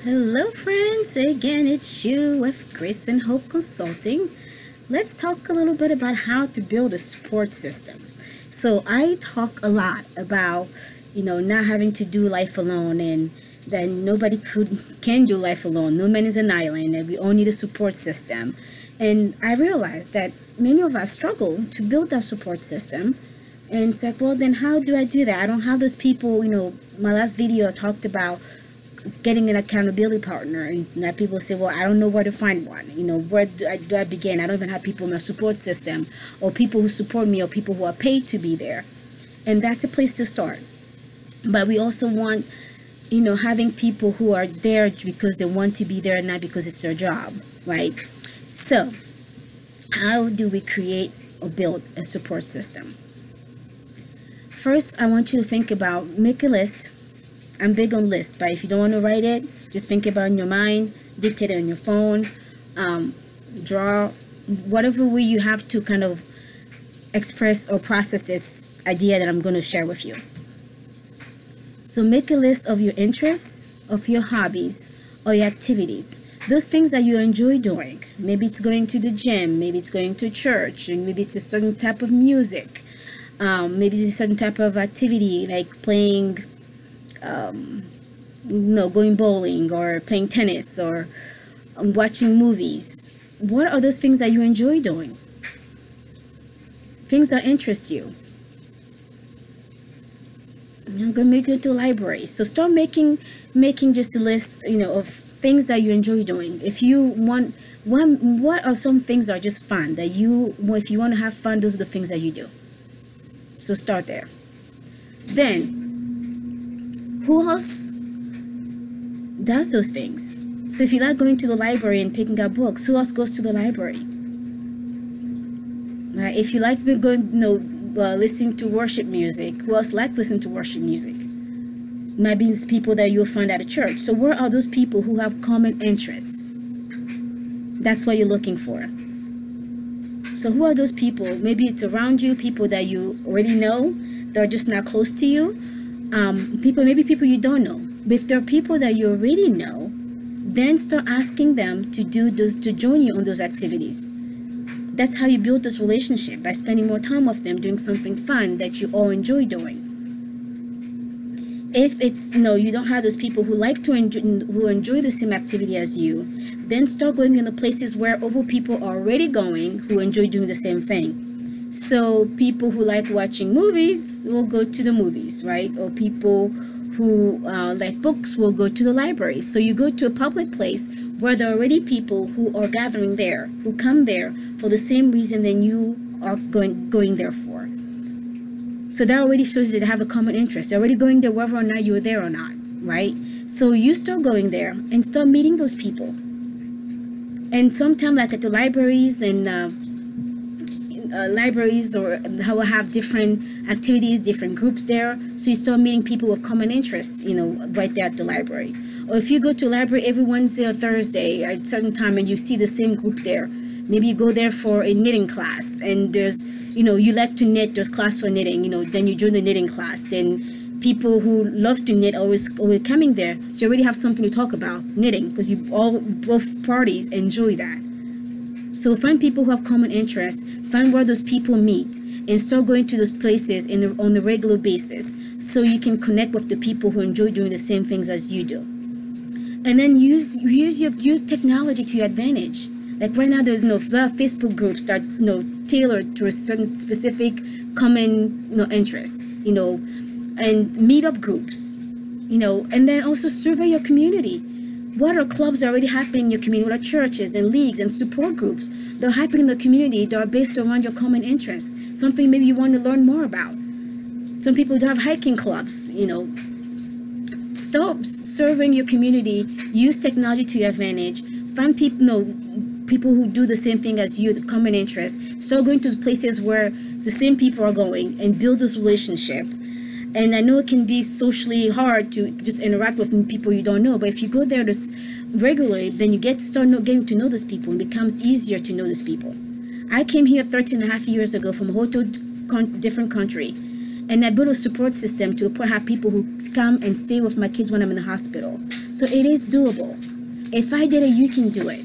Hello, friends. Again, it's you with Grace and Hope Consulting. Let's talk a little bit about how to build a support system. So, I talk a lot about, not having to do life alone and that nobody can do life alone. No man is an island, and we all need a support system. And I realized that many of us struggle to build that support system. And it's like, well, then how do I do that? I don't have those people. My last video talked about getting an accountability partner, and that people say, well, I don't know where to find one. Where do I begin? I don't even have people in my support system, or people who support me, or people who are paid to be there. And that's a place to start. But we also want, having people who are there because they want to be there and not because it's their job, right? So how do we create or build a support system? First, I want you to think about, make a list. I'm big on lists, but if you don't want to write it, just think about it in your mind, dictate it on your phone, draw, whatever way you have to kind of express or process this idea that I'm going to share with you. So make a list of your interests, of your hobbies, or your activities. Those things that you enjoy doing. Maybe it's going to the gym, maybe it's going to church, and maybe it's a certain type of music. Maybe it's a certain type of activity like playing going bowling or playing tennis or watching movies. What are those things that you enjoy doing? Things that interest you. I'm going to make it to the library. So start making just a list, of things that you enjoy doing. If you want, what are some things that are just fun that if you want to have fun, those are the things that you do. So start there. Then, who else does those things? So if you like going to the library and picking up books, who else goes to the library? Right? If you like going, listening to worship music, who else likes listening to worship music? Might be people that you'll find at a church. So where are those people who have common interests? That's what you're looking for. So who are those people? Maybe it's around you, people that you already know, that are just not close to you. Maybe people you don't know. But if there are people that you already know, then start asking them to join you on those activities. That's how you build this relationship, by spending more time with them, doing something fun that you all enjoy doing. If it's you don't have those people who enjoy the same activity as you, then start going in the places where other people are already going who enjoy doing the same thing. So people who like watching movies will go to the movies, right? Or people who like books will go to the library. So you go to a public place where there are already people who are gathering there, who come there for the same reason that you are going there for. So that already shows you that they have a common interest. They're already going there whether or not you're there or not, right? So you start going there and start meeting those people. And sometimes, like at the libraries and libraries, or how will have different activities, different groups there. So you start meeting people with common interests, right there at the library. Or if you go to a library every Wednesday or Thursday at a certain time and you see the same group there, maybe you go there for a knitting class and there's, you like to knit, there's class for knitting, then you join the knitting class. Then people who love to knit always coming there. So you already have something to talk about, knitting, because both parties enjoy that. So find people who have common interests, find where those people meet, and start going to those places on a regular basis so you can connect with the people who enjoy doing the same things as you do. And then use technology to your advantage. Like right now, there's Facebook groups that tailored to a certain specific common interests, and meetup groups, and then also survey your community. What are clubs already happening in your community? What are churches and leagues and support groups that are happening in the community that are based around your common interests? Something maybe you want to learn more about. Some people do have hiking clubs, Start serving your community. Use technology to your advantage. Find people who do the same thing as you, the common interests. Start going to places where the same people are going and build this relationship. And I know it can be socially hard to just interact with people you don't know, but if you go there regularly, then you get to start getting to know those people, and it becomes easier to know those people. I came here 13 and a half years ago from a whole different country, and I built a support system to have people who come and stay with my kids when I'm in the hospital. So So it is doable. If I did it, you can do it.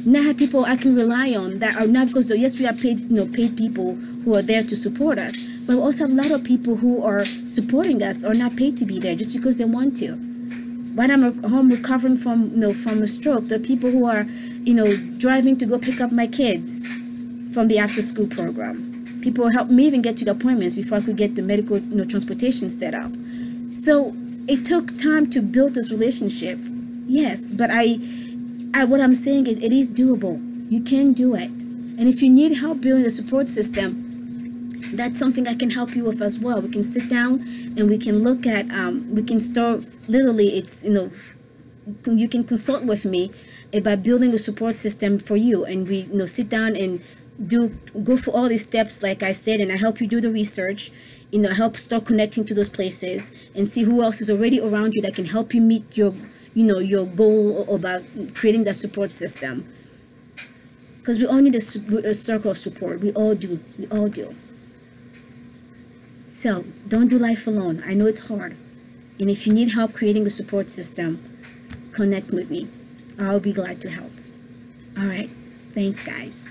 Now I have people I can rely on that are not, because yes, we have paid, paid people who are there to support us, but we also have a lot of people who are supporting us or not paid to be there just because they want to. When I'm at home recovering from from a stroke, there are people who are driving to go pick up my kids from the after school program. People helped me even get to the appointments before I could get the medical transportation set up. So it took time to build this relationship, yes, but what I'm saying is it is doable. You can do it. And if you need help building the support system, that's something I can help you with as well. We can sit down and we can look at, we can start, literally, it's, you can consult with me about building a support system for you. And we, sit down and go for all these steps, like I said, and I help you do the research, help start connecting to those places and see who else is already around you that can help you meet your your goal about creating that support system. Because we all need a circle of support. We all do. We all do. So don't do life alone. I know it's hard. And if you need help creating a support system, connect with me. I'll be glad to help. All right. Thanks, guys.